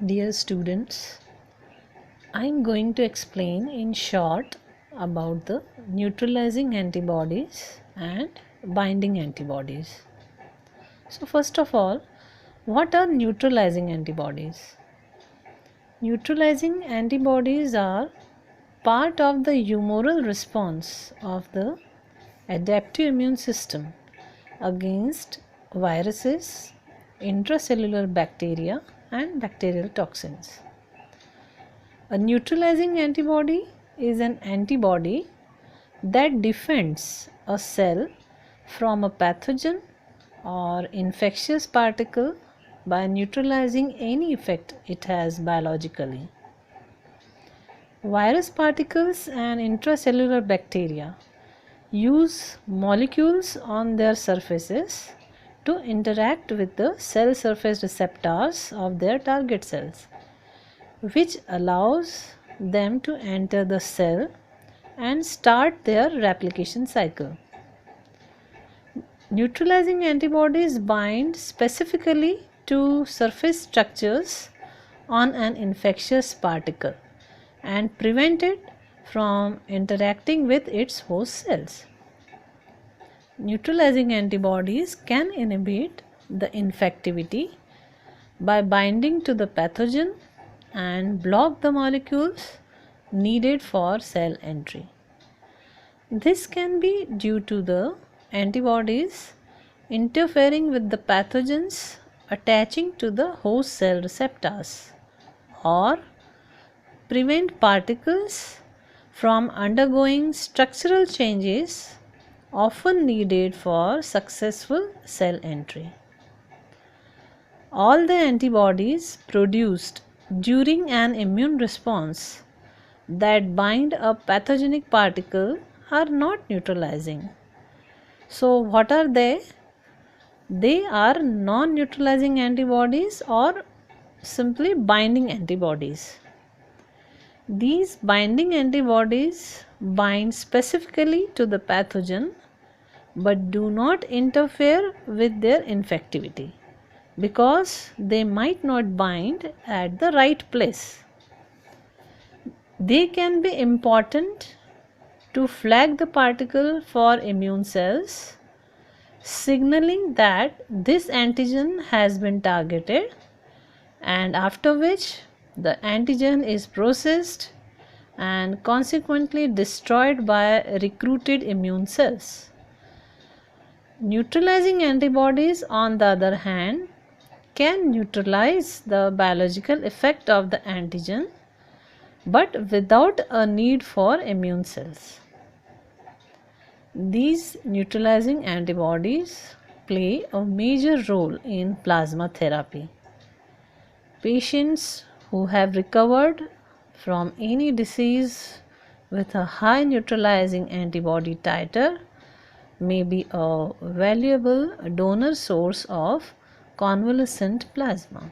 Dear students, I am going to explain in short about the neutralizing antibodies and binding antibodies. So first of all, what are neutralizing antibodies? Neutralizing antibodies are part of the humoral response of the adaptive immune system against viruses, intracellular bacteria and bacterial toxins. A neutralizing antibody is an antibody that defends a cell from a pathogen or infectious particle by neutralizing any effect it has biologically. Virus particles and intracellular bacteria use molecules on their surfaces to interact with the cell surface receptors of their target cells, which allows them to enter the cell and start their replication cycle. Neutralizing antibodies bind specifically to surface structures on an infectious particle and prevent it from interacting with its host cells. Neutralizing antibodies can inhibit the infectivity by binding to the pathogen and block the molecules needed for cell entry. This can be due to the antibodies interfering with the pathogens attaching to the host cell receptors or prevent particles from undergoing structural changes often needed for successful cell entry. All the antibodies produced during an immune response that bind a pathogenic particle are not neutralizing. So what are they? They are non-neutralizing antibodies or simply binding antibodies. These binding antibodies bind specifically to the pathogen but do not interfere with their infectivity because they might not bind at the right place. They can be important to flag the particle for immune cells, signaling that this antigen has been targeted, and after which the antigen is processed and consequently destroyed by recruited immune cells. Neutralizing antibodies, on the other hand, can neutralize the biological effect of the antigen but without a need for immune cells. These neutralizing antibodies play a major role in plasma therapy. Patients who have recovered from any disease with a high neutralizing antibody titer may be a valuable donor source of convalescent plasma.